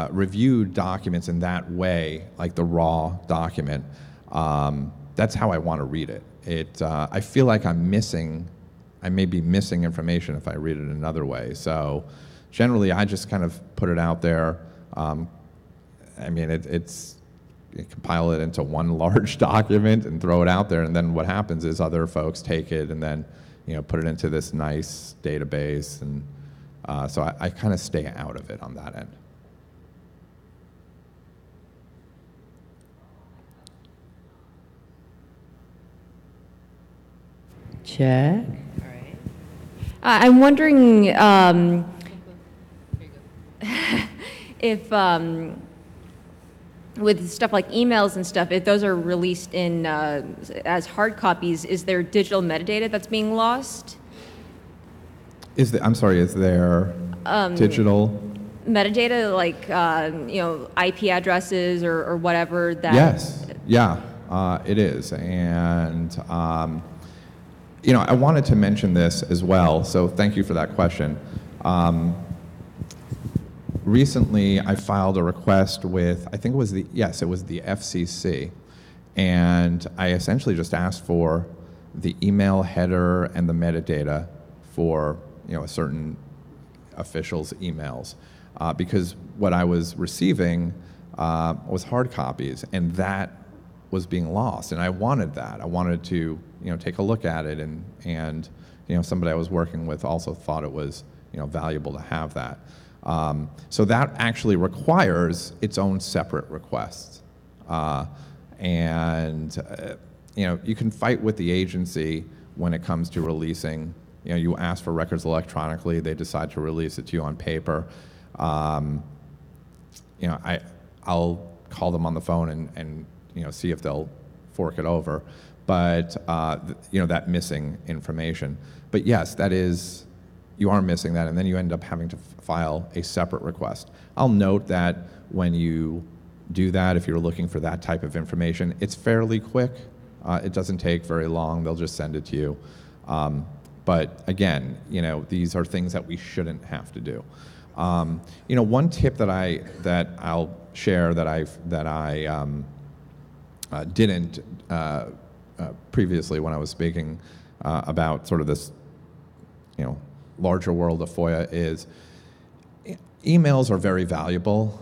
S3: reviewed documents in that way, like the raw document, that's how I want to read it. I feel like I may be missing information if I read it another way. So generally, I just kind of put it out there. You compile it into one large document and throw it out there, and then what happens is other folks take it and then put it into this nice database, and so I kind of stay out of it on that end.
S4: Check.
S5: I'm wondering if, with stuff like emails and stuff, if those are released in as hard copies, is there digital metadata that's being lost?
S3: Is there digital
S5: metadata, like IP addresses or whatever that?
S3: Yes. Yeah, it is, and. I wanted to mention this as well, so thank you for that question. Recently, I filed a request with, I think it was the FCC, and I essentially just asked for the email header and the metadata for a certain official's emails, because what I was receiving was hard copies, and that was being lost, and I wanted that. I wanted to take a look at it, and somebody I was working with also thought it was valuable to have that. So that actually requires its own separate requests, and you can fight with the agency when it comes to releasing. You ask for records electronically, they decide to release it to you on paper. I'll call them on the phone and see if they'll fork it over. But that missing information. But yes, that is, you are missing that, and then you end up having to file a separate request. I'll note that when you do that, if you're looking for that type of information, it's fairly quick. It doesn't take very long. They'll just send it to you. But again, these are things that we shouldn't have to do. One tip that I'll share that I didn't. Previously when I was speaking about sort of this, larger world of FOIA is emails are very valuable.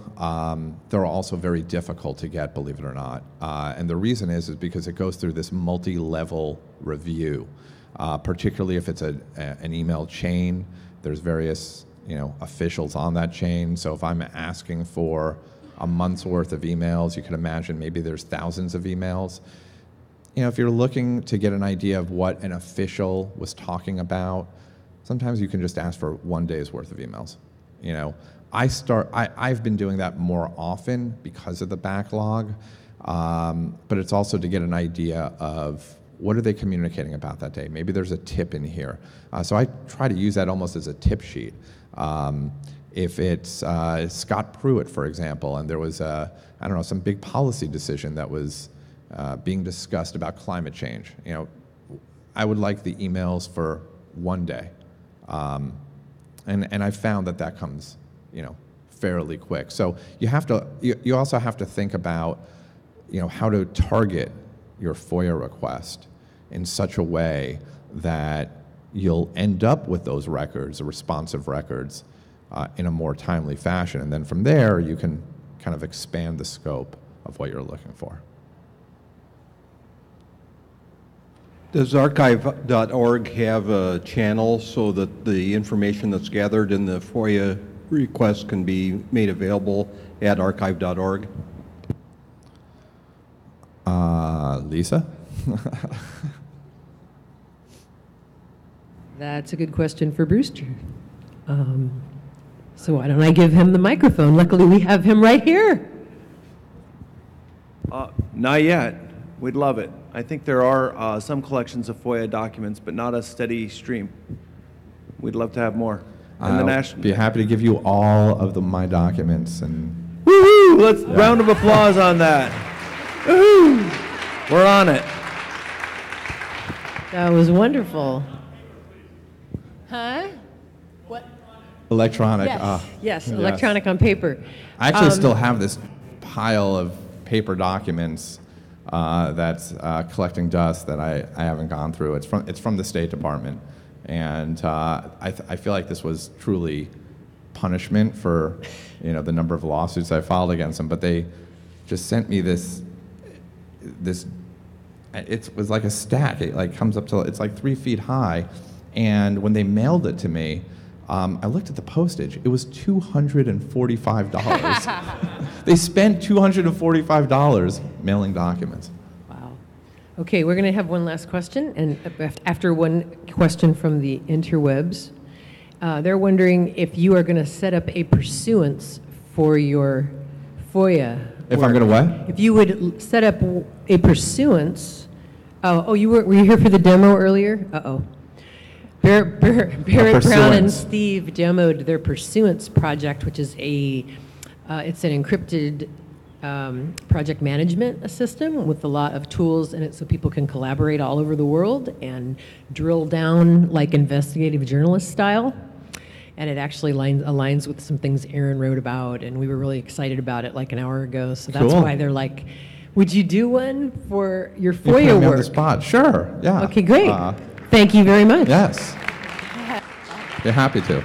S3: They're also very difficult to get, believe it or not. And the reason is because it goes through this multi-level review, particularly if it's an email chain. There's various, officials on that chain. So if I'm asking for a month's worth of emails, you can imagine maybe there's thousands of emails. If you're looking to get an idea of what an official was talking about, sometimes you can just ask for 1 day's worth of emails. I've been doing that more often because of the backlog, but it's also to get an idea of what are they communicating about that day. Maybe there's a tip in here. So I try to use that almost as a tip sheet. If it's Scott Pruitt, for example, and there was some big policy decision that was being discussed about climate change. You know, I would like the emails for one day. And I found that that comes, you know, fairly quick. So you have to, you also have to think about, you know, how to target your FOIA request in such a way that you'll end up with those records, the responsive records, in a more timely fashion. And then from there, you can kind of expand the scope of what you're looking for.
S11: Does archive.org have a channel so that the information that's gathered in the FOIA request can be made available at archive.org?
S3: Lisa?
S4: That's a good question for Brewster. So why don't I give him the microphone? Luckily, we have him right here.
S12: Not yet. We'd love it. I think there are some collections of FOIA documents, but not a steady stream. We'd love to have more. And the national.
S3: Be happy to give you all of my documents and.
S12: Woohoo! Let's round of applause on that. Woohoo! We're on it.
S4: That was wonderful. Huh? What?
S3: Electronic.
S4: Yes, yes, electronic on paper.
S3: I actually still have this pile of paper documents that's collecting dust that I haven't gone through. It's from the State Department, and I feel like this was truly punishment for, you know, the number of lawsuits I filed against them. But they just sent me this. It was like a stack. It like comes up to, it's like 3 feet high, and when they mailed it to me, I looked at the postage. It was $245. They spent $245 mailing documents.
S4: Wow. Okay, we're going to have one last question, and after one question from the interwebs, they're wondering if you are going to set up a pursuance for your FOIA.
S3: If I'm going to what?
S4: If you would set up a pursuance. Oh, were you here for the demo earlier? Uh-oh. Barrett Brown and Steve demoed their Pursuance project, which is it's an encrypted project management system with a lot of tools in it so people can collaborate all over the world and drill down like investigative journalist style. And it actually aligns with some things Aaron wrote about, and we were really excited about it like an hour ago. So that's why they're like, would you do one for your FOIA work?
S3: On the spot. Sure, yeah.
S4: Okay, great. Thank you very much.
S3: Yes. Be happy to.
S4: All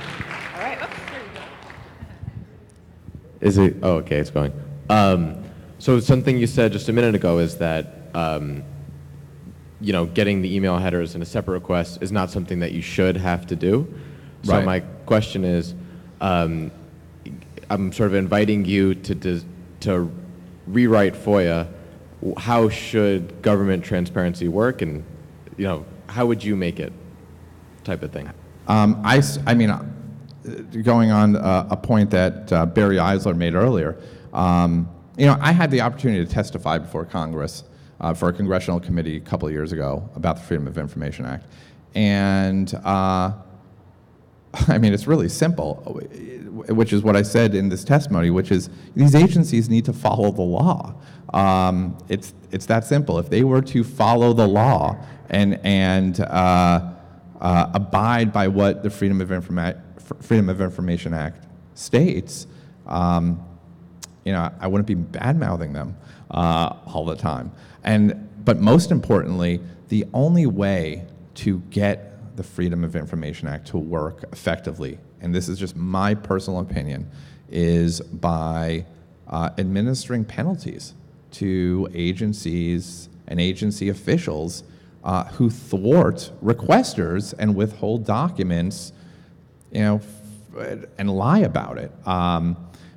S4: right. Oops, there you go.
S13: Is it? Oh, okay, it's going. So something you said just a minute ago is that you know, getting the email headers in a separate request is not something that you should have to do. So
S3: Right.
S13: my question is, I'm sort of inviting you to rewrite FOIA. How should government transparency work, and you know, how would you make it, type of thing?
S3: I mean, going on a point that Barry Eisler made earlier, you know, I had the opportunity to testify before Congress for a congressional committee a couple of years ago about the Freedom of Information Act. And I mean, it's really simple, which is what I said in this testimony, which is these agencies need to follow the law. It's that simple. If they were to follow the law and abide by what the Freedom of Information Act states, you know, I wouldn't be bad-mouthing them all the time. But most importantly, the only way to get the Freedom of Information Act to work effectively, and this is just my personal opinion, is by administering penalties to agencies and agency officials who thwart requesters and withhold documents, you know, and lie about it.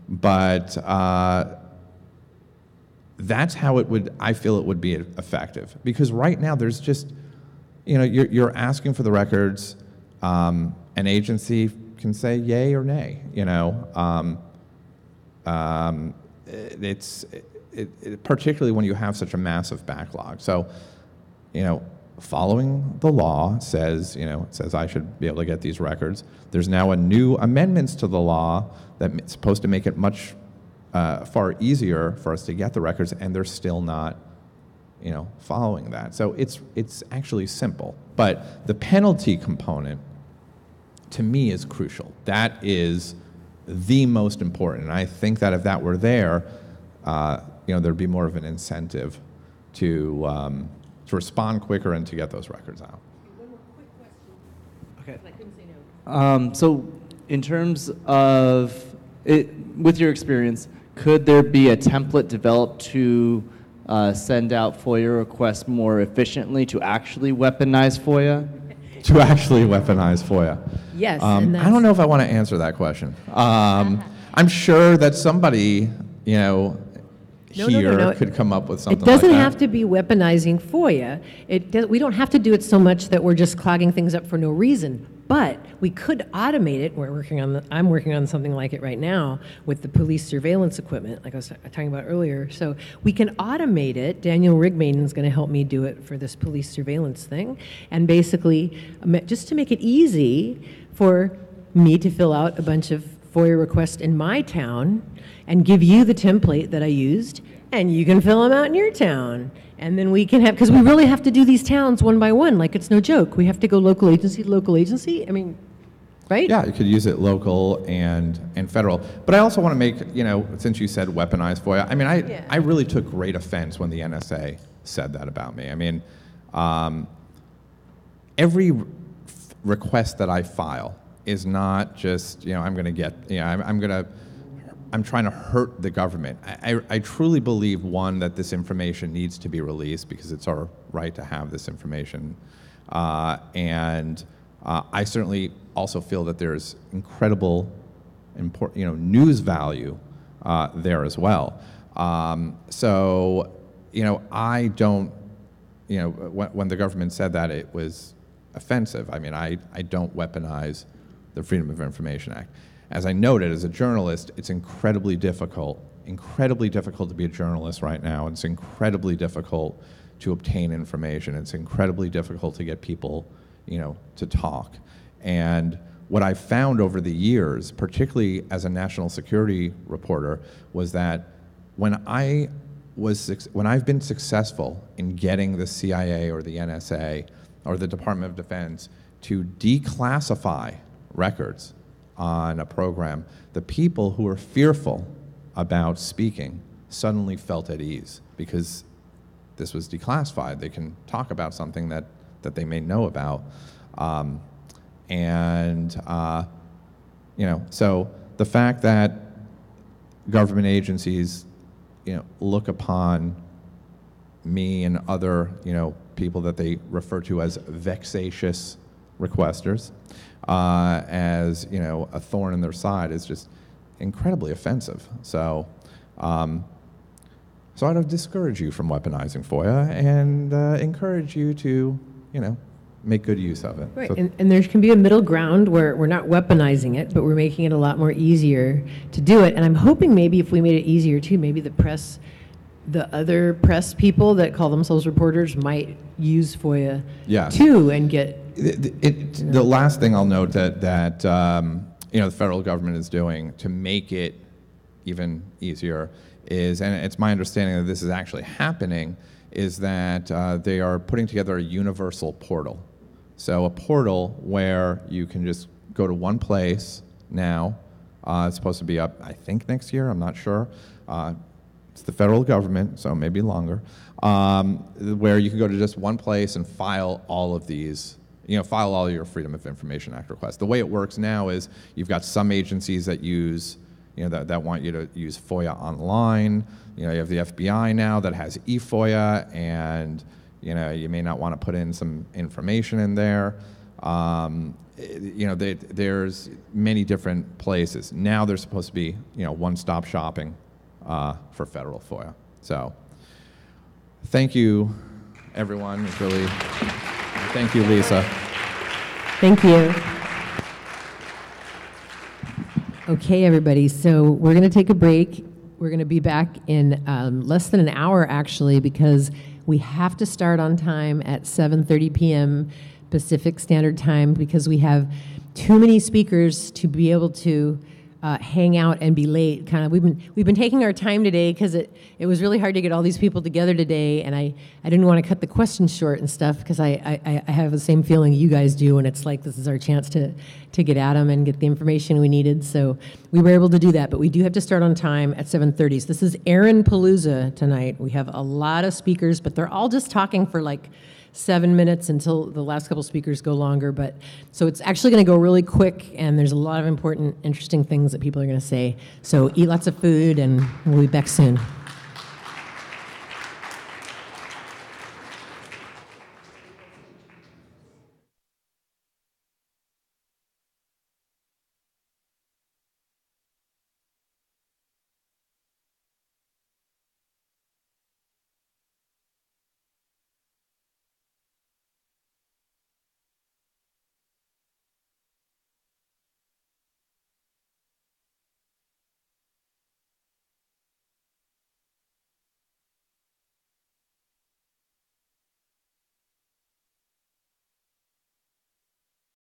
S3: But that's how I feel it would be effective. Because right now there's just, you know, you're asking for the records, an agency can say yay or nay, you know. Particularly when you have such a massive backlog. So, you know, following the law says, you know, it says I should be able to get these records. There's now a new amendments to the law that's supposed to make it much far easier for us to get the records, and they're still not
S2: following that. So it's actually simple. But the penalty component, to me, is crucial. That is the most important. And I think that if that were there, there'd be more of an incentive to respond quicker and to get those records out.
S14: Okay. So in terms of it, with your experience, could there be a template developed to send out FOIA requests more efficiently to actually weaponize FOIA?
S2: To actually weaponize FOIA.
S4: Yes.
S2: I don't know if I want to answer that question. I'm sure that somebody, here could come up with something like that.
S4: It doesn't have to be weaponizing FOIA. We don't have to do it so much that we're just clogging things up for no reason. But we could automate it. I'm working on something like it right now with the police surveillance equipment, like I was talking about earlier. So we can automate it. Daniel Rigmaiden is going to help me do it for this police surveillance thing. And basically, just to make it easy for me to fill out a bunch of FOIA requests in my town and give you the template that I used, and you can fill them out in your town. And then we can have, because we really have to do these towns one by one, like it's no joke. We have to go local agency to local agency. I mean, right?
S2: Yeah, you could use it local and federal. But I also want to make, since you said weaponized FOIA, I mean, I really took great offense when the NSA said that about me. I mean, every request that I file is not just, I'm going to get, I'm trying to hurt the government. I truly believe, one, that this information needs to be released because it's our right to have this information. And I certainly also feel that there's incredible news value there as well. So, I don't, when the government said that, it was offensive. I mean, I don't weaponize the Freedom of Information Act. As I noted, as a journalist, it's incredibly difficult to be a journalist right now. It's incredibly difficult to obtain information. It's incredibly difficult to get people, to talk. And what I found over the years, particularly as a national security reporter, was that when I've been successful in getting the CIA or the NSA or the Department of Defense to declassify records on a program, the people who were fearful about speaking suddenly felt at ease because this was declassified. They can talk about something that they may know about. So the fact that government agencies, look upon me and other, people that they refer to as vexatious requesters, as a thorn in their side is just incredibly offensive. So, so I'd discourage you from weaponizing FOIA and encourage you to, make good use of it.
S4: Right,
S2: So,
S4: and there can be a middle ground where we're not weaponizing it, but we're making it a lot more easier to do it. And I'm hoping maybe if we made it easier too, maybe the other press people that call themselves reporters might use FOIA too and get.
S2: The last thing I'll note that the federal government is doing to make it even easier is, and it's my understanding that this is actually happening, is that they are putting together a universal portal. So a portal where you can just go to one place now. It's supposed to be up, I think, next year. I'm not sure. It's the federal government, so maybe longer, where you can go to just one place and file all of these, file all your Freedom of Information Act requests. The way it works now is you've got some agencies that use, that want you to use FOIA online. You have the FBI now that has eFOIA, and you may not want to put in some information in there. There's many different places. Now there's supposed to be, one-stop shopping for federal FOIA. So thank you, everyone. Thank you, Lisa.
S4: Thank you. Okay, everybody, so we're going to take a break. We're going to be back in less than an hour, actually, because we have to start on time at 7:30 p.m. Pacific Standard Time because we have too many speakers to be able to hang out and be late. Kind of, we've been taking our time today because it was really hard to get all these people together today, and I didn't want to cut the questions short and stuff because I have the same feeling you guys do, and it's like this is our chance to get at them and get the information we needed. So we were able to do that, but we do have to start on time at 7:30. So this is Aaron Palooza tonight. We have a lot of speakers, but they're all just talking for like 7 minutes until the last couple speakers go longer. But so it's actually going to go really quick, and there's a lot of important, interesting things that people are going to say. So eat lots of food, and we'll be back soon.